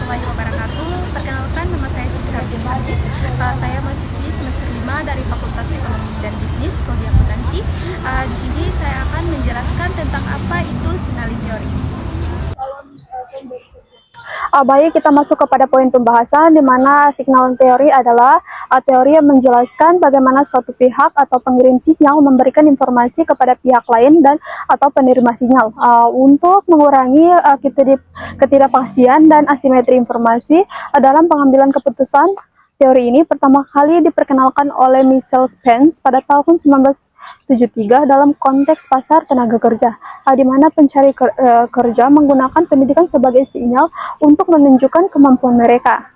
warahmatullahi wabarakatuh. Perkenalkan, nama saya Siti Harjunati. Saya mahasiswi semester 5 dari Fakultas Ekonomi dan Bisnis, Prodi Akuntansi. Di sini saya akan menjelaskan tentang apa itu signaling teori. Baik, kita masuk kepada poin pembahasan di mana signal teori adalah teori yang menjelaskan bagaimana suatu pihak atau pengirim sinyal memberikan informasi kepada pihak lain dan atau penerima sinyal untuk mengurangi ketidakpastian dan asimetri informasi dalam pengambilan keputusan. Teori ini pertama kali diperkenalkan oleh Michel Spence pada tahun 1973 dalam konteks pasar tenaga kerja, di mana pencari kerja menggunakan pendidikan sebagai sinyal untuk menunjukkan kemampuan mereka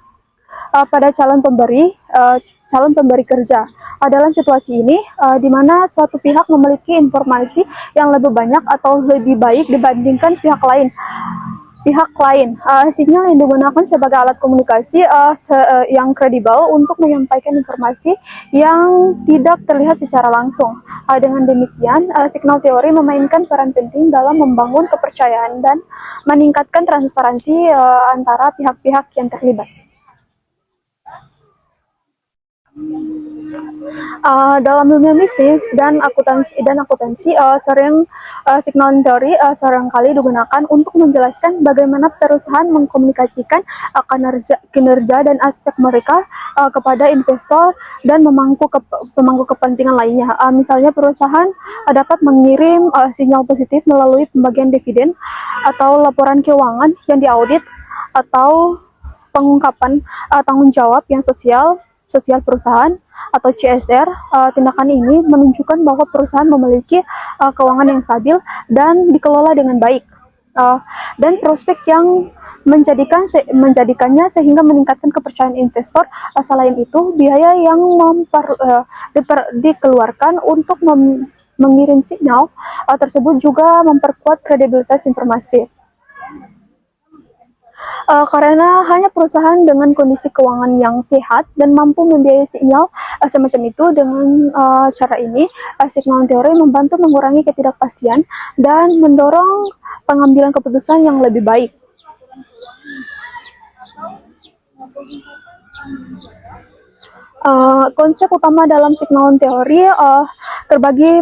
pada calon pemberi kerja. Dalam situasi ini, di mana suatu pihak memiliki informasi yang lebih banyak atau lebih baik dibandingkan pihak lain. Sinyal yang digunakan sebagai alat komunikasi yang kredibel untuk menyampaikan informasi yang tidak terlihat secara langsung. Dengan demikian, signal teori memainkan peran penting dalam membangun kepercayaan dan meningkatkan transparansi antara pihak-pihak yang terlibat. Dalam dunia bisnis dan akuntansi, signal teori seringkali digunakan untuk menjelaskan bagaimana perusahaan mengkomunikasikan kinerja dan aspek mereka kepada investor dan pemangku kepentingan lainnya. Misalnya perusahaan dapat mengirim sinyal positif melalui pembagian dividen atau laporan keuangan yang diaudit atau pengungkapan tanggung jawab yang sosial perusahaan atau CSR. Tindakan ini menunjukkan bahwa perusahaan memiliki keuangan yang stabil dan dikelola dengan baik, dan prospek yang menjadikannya sehingga meningkatkan kepercayaan investor. Selain itu, biaya yang dikeluarkan untuk mengirim sinyal tersebut juga memperkuat kredibilitas informasi. Karena hanya perusahaan dengan kondisi keuangan yang sehat dan mampu membiayai sinyal semacam itu. Dengan cara ini, signal teori membantu mengurangi ketidakpastian dan mendorong pengambilan keputusan yang lebih baik. Konsep utama dalam signal teori terbagi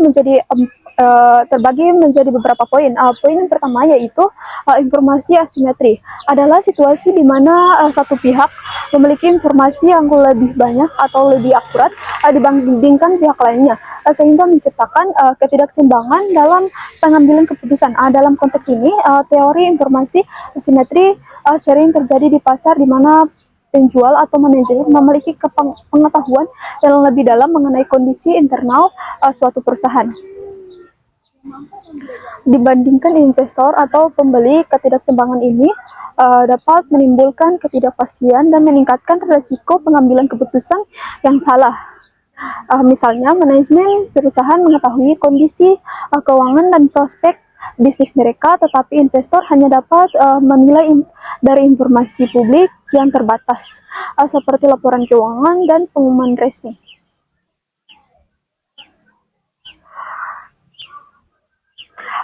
menjadi beberapa poin. Poin yang pertama yaitu informasi asimetri adalah situasi di mana satu pihak memiliki informasi yang lebih banyak atau lebih akurat dibandingkan pihak lainnya, sehingga menciptakan ketidakseimbangan dalam pengambilan keputusan. Dalam konteks ini, teori informasi asimetri sering terjadi di pasar di mana penjual atau manajer memiliki pengetahuan yang lebih dalam mengenai kondisi internal suatu perusahaan dibandingkan investor atau pembeli. Ketidakseimbangan ini dapat menimbulkan ketidakpastian dan meningkatkan risiko pengambilan keputusan yang salah. Misalnya, manajemen perusahaan mengetahui kondisi keuangan dan prospek bisnis mereka, tetapi investor hanya dapat menilai dari informasi publik yang terbatas, seperti laporan keuangan dan pengumuman resmi.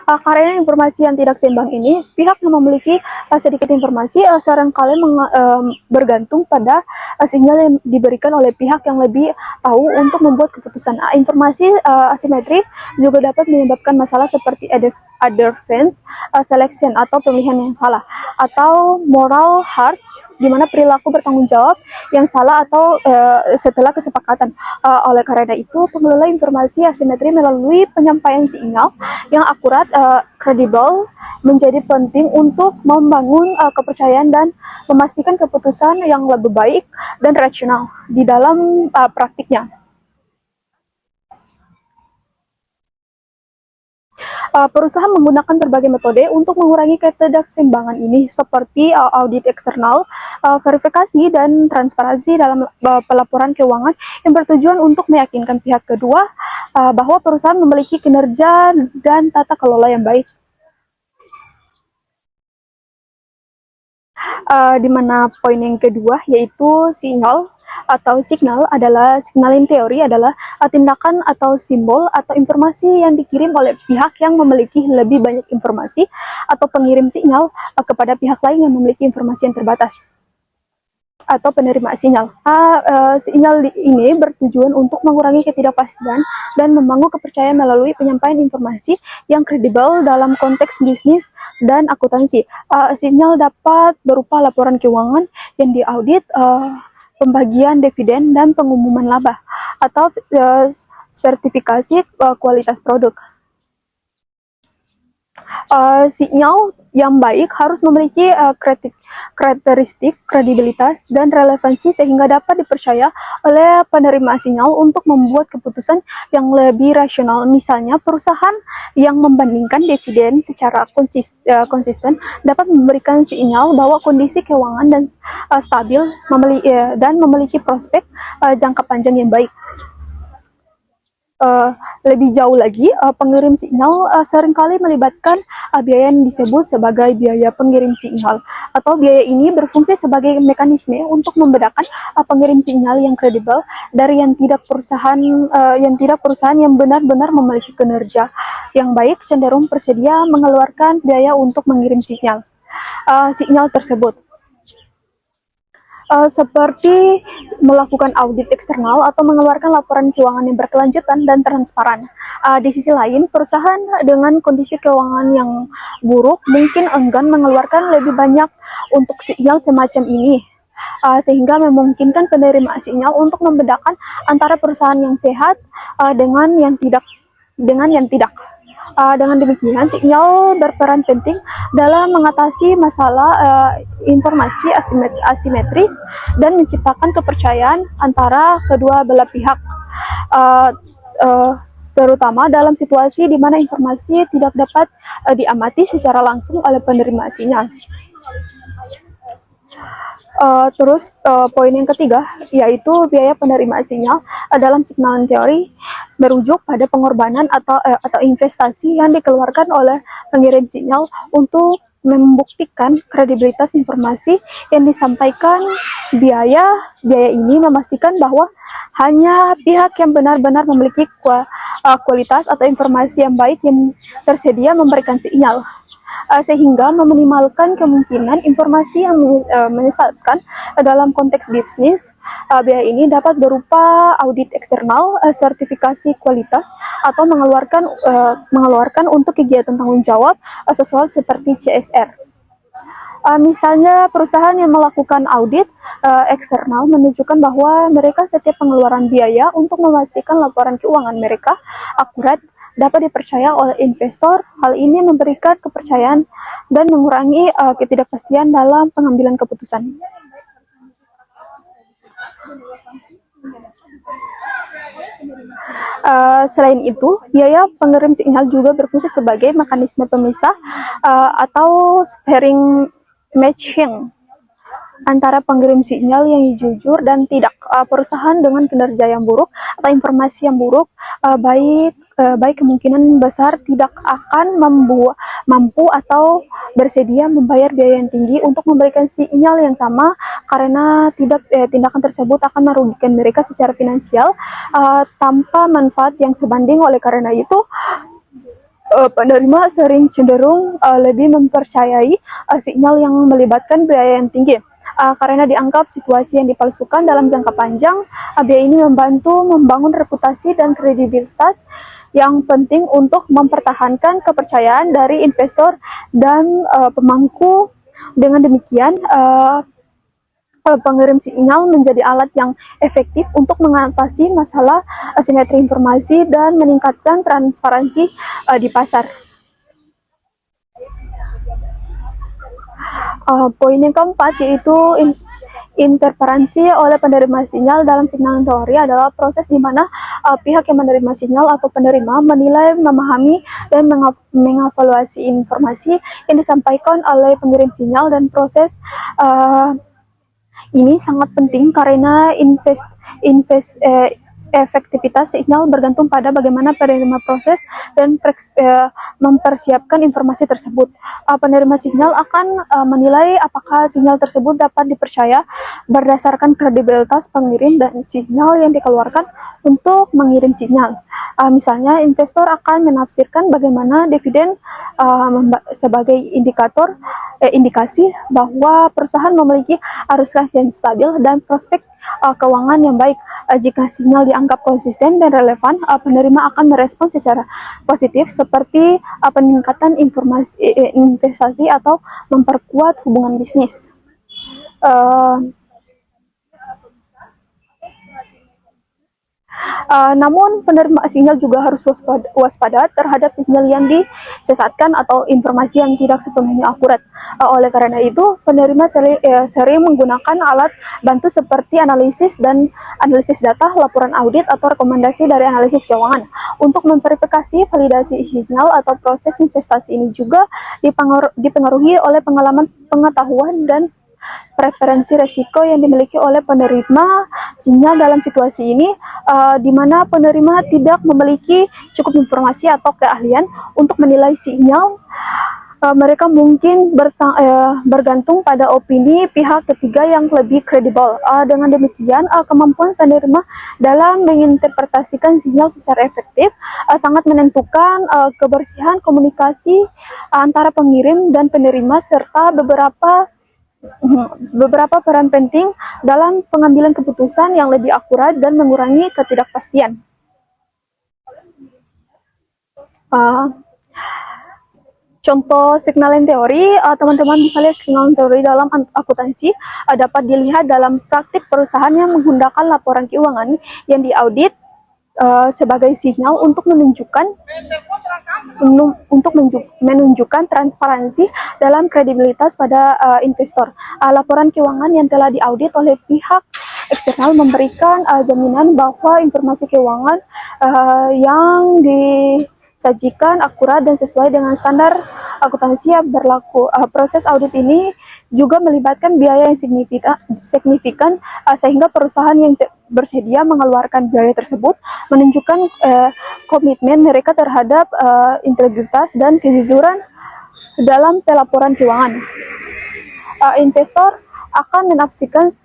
Karena informasi yang tidak seimbang ini, pihak yang memiliki sedikit informasi seringkali bergantung pada sinyal yang diberikan oleh pihak yang lebih tahu untuk membuat keputusan. Informasi asimetri juga dapat menyebabkan masalah seperti adverse selection atau pemilihan yang salah, atau moral harm, di mana perilaku bertanggung jawab yang salah atau setelah kesepakatan. Oleh karena itu, pengelola informasi asimetri melalui penyampaian sinyal yang akurat, kredibel, menjadi penting untuk membangun kepercayaan dan memastikan keputusan yang lebih baik dan rasional di dalam praktiknya. Perusahaan menggunakan berbagai metode untuk mengurangi ketidakseimbangan ini, seperti audit eksternal, verifikasi, dan transparansi dalam pelaporan keuangan yang bertujuan untuk meyakinkan pihak kedua bahwa perusahaan memiliki kinerja dan tata kelola yang baik. Di mana poin yang kedua yaitu sinyal atau signaling teori adalah tindakan atau simbol atau informasi yang dikirim oleh pihak yang memiliki lebih banyak informasi atau pengirim sinyal kepada pihak lain yang memiliki informasi yang terbatas. atau penerima sinyal. Sinyal ini bertujuan untuk mengurangi ketidakpastian dan membangun kepercayaan melalui penyampaian informasi yang kredibel dalam konteks bisnis dan akuntansi. Sinyal dapat berupa laporan keuangan yang diaudit, pembagian dividen dan pengumuman laba, atau sertifikasi kualitas produk. Sinyal yang baik harus memiliki karakteristik kredibilitas dan relevansi sehingga dapat dipercaya oleh penerima sinyal untuk membuat keputusan yang lebih rasional. Misalnya, perusahaan yang membandingkan dividen secara konsisten dapat memberikan sinyal bahwa kondisi keuangan dan stabil dan memiliki prospek jangka panjang yang baik. Lebih jauh lagi, pengirim sinyal seringkali melibatkan biaya yang disebut sebagai biaya pengirim sinyal, atau biaya ini berfungsi sebagai mekanisme untuk membedakan pengirim sinyal yang kredibel dari yang tidak. Perusahaan yang benar-benar memiliki kinerja yang baik cenderung bersedia mengeluarkan biaya untuk mengirim sinyal tersebut. Seperti melakukan audit eksternal atau mengeluarkan laporan keuangan yang berkelanjutan dan transparan. Di sisi lain, perusahaan dengan kondisi keuangan yang buruk mungkin enggan mengeluarkan lebih banyak untuk sinyal semacam ini, sehingga memungkinkan penerima sinyal untuk membedakan antara perusahaan yang sehat dengan yang tidak. Dengan demikian, sinyal berperan penting dalam mengatasi masalah informasi asimetris dan menciptakan kepercayaan antara kedua belah pihak, terutama dalam situasi di mana informasi tidak dapat diamati secara langsung oleh penerima sinyal. Poin yang ketiga, yaitu biaya penerima sinyal dalam signaling teori merujuk pada pengorbanan atau investasi yang dikeluarkan oleh pengirim sinyal untuk membuktikan kredibilitas informasi yang disampaikan. Biaya ini memastikan bahwa hanya pihak yang benar-benar memiliki kualitas atau informasi yang baik yang tersedia memberikan sinyal, sehingga meminimalkan kemungkinan informasi yang menyesatkan dalam konteks bisnis. Biaya ini dapat berupa audit eksternal, sertifikasi kualitas, atau mengeluarkan untuk kegiatan tanggung jawab sesuai seperti CSR. Misalnya, perusahaan yang melakukan audit eksternal menunjukkan bahwa mereka setiap pengeluaran biaya untuk memastikan laporan keuangan mereka akurat dapat dipercaya oleh investor. Hal ini memberikan kepercayaan dan mengurangi ketidakpastian dalam pengambilan keputusan. Selain itu, biaya pengirim sinyal juga berfungsi sebagai mekanisme pemisah atau sparing matching antara pengirim sinyal yang jujur dan tidak. Perusahaan dengan kinerja yang buruk atau informasi yang buruk baik kemungkinan besar tidak akan mampu atau bersedia membayar biaya yang tinggi untuk memberikan sinyal yang sama, karena tindakan tersebut akan merugikan mereka secara finansial tanpa manfaat yang sebanding. Oleh karena itu, penerima sering cenderung lebih mempercayai sinyal yang melibatkan biaya yang tinggi, karena dianggap situasi yang dipalsukan dalam jangka panjang. Biaya ini membantu membangun reputasi dan kredibilitas yang penting untuk mempertahankan kepercayaan dari investor dan pemangku. Dengan demikian, pengirim sinyal menjadi alat yang efektif untuk mengatasi masalah asimetri informasi dan meningkatkan transparansi di pasar. Poin yang keempat, yaitu interferensi oleh penerima sinyal dalam signaling teori, adalah proses di mana pihak yang menerima sinyal atau penerima menilai, memahami, dan mengevaluasi informasi yang disampaikan oleh pengirim sinyal. Dan proses ini sangat penting karena efektivitas sinyal bergantung pada bagaimana penerima proses dan mempersiapkan informasi tersebut. Penerima sinyal akan menilai apakah sinyal tersebut dapat dipercaya berdasarkan kredibilitas pengirim dan sinyal yang dikeluarkan untuk mengirim sinyal. Misalnya, investor akan menafsirkan bagaimana dividen sebagai indikasi bahwa perusahaan memiliki arus kas yang stabil dan prospek keuangan yang baik. Jika sinyal dianggap konsisten dan relevan, penerima akan merespon secara positif seperti peningkatan investasi atau memperkuat hubungan bisnis. Namun penerima sinyal juga harus waspada terhadap sinyal yang disesatkan atau informasi yang tidak sepenuhnya akurat. Oleh karena itu, penerima sering menggunakan alat bantu seperti analisis data, laporan audit, atau rekomendasi dari analisis keuangan. Untuk memverifikasi validasi sinyal atau proses investasi ini juga dipengaruhi oleh pengetahuan dan preferensi resiko yang dimiliki oleh penerima sinyal. Dalam situasi ini, di mana penerima tidak memiliki cukup informasi atau keahlian untuk menilai sinyal, mereka mungkin bergantung pada opini pihak ketiga yang lebih kredibel. Dengan demikian, kemampuan penerima dalam menginterpretasikan sinyal secara efektif sangat menentukan kebersihan komunikasi antara pengirim dan penerima, serta beberapa peran penting dalam pengambilan keputusan yang lebih akurat dan mengurangi ketidakpastian. Contoh signaling teori, teman-teman bisa lihat signaling teori dalam akuntansi dapat dilihat dalam praktik perusahaan yang menggunakan laporan keuangan yang diaudit sebagai sinyal untuk menunjukkan transparansi dalam kredibilitas pada investor. Laporan keuangan yang telah diaudit oleh pihak eksternal memberikan jaminan bahwa informasi keuangan yang disajikan akurat dan sesuai dengan standar akuntansi yang berlaku. Proses audit ini juga melibatkan biaya yang signifikan sehingga perusahaan yang bersedia mengeluarkan biaya tersebut menunjukkan komitmen mereka terhadap integritas dan kejujuran dalam pelaporan keuangan. Investor akan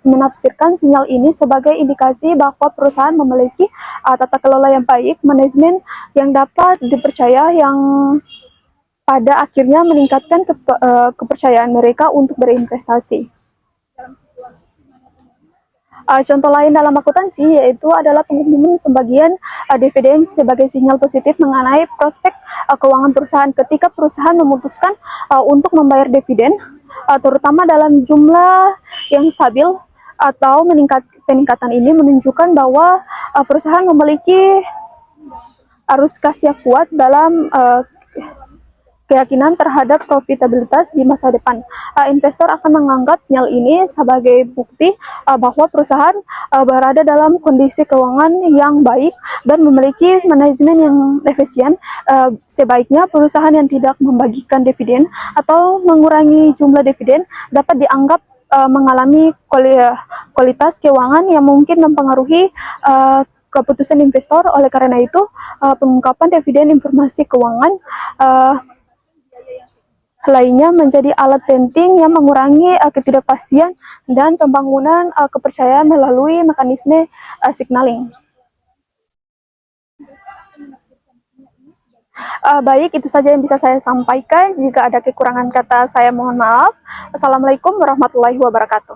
menafsirkan sinyal ini sebagai indikasi bahwa perusahaan memiliki tata kelola yang baik, manajemen yang dapat dipercaya, yang pada akhirnya meningkatkan kepercayaan mereka untuk berinvestasi. Contoh lain dalam akuntansi yaitu adalah pengumuman pembagian dividen sebagai sinyal positif mengenai prospek keuangan perusahaan. Ketika perusahaan memutuskan untuk membayar dividen, terutama dalam jumlah yang stabil atau peningkatan ini menunjukkan bahwa perusahaan memiliki arus kas yang kuat dalam keyakinan terhadap profitabilitas di masa depan. Investor akan menganggap sinyal ini sebagai bukti bahwa perusahaan berada dalam kondisi keuangan yang baik dan memiliki manajemen yang efisien. Sebaiknya perusahaan yang tidak membagikan dividen atau mengurangi jumlah dividen dapat dianggap mengalami kualitas keuangan yang mungkin mempengaruhi keputusan investor. Oleh karena itu, pengungkapan dividen informasi keuangan lainnya menjadi alat penting yang mengurangi ketidakpastian dan pembangunan kepercayaan melalui mekanisme signaling. Baik, itu saja yang bisa saya sampaikan. Jika ada kekurangan kata, saya mohon maaf. Assalamualaikum warahmatullahi wabarakatuh.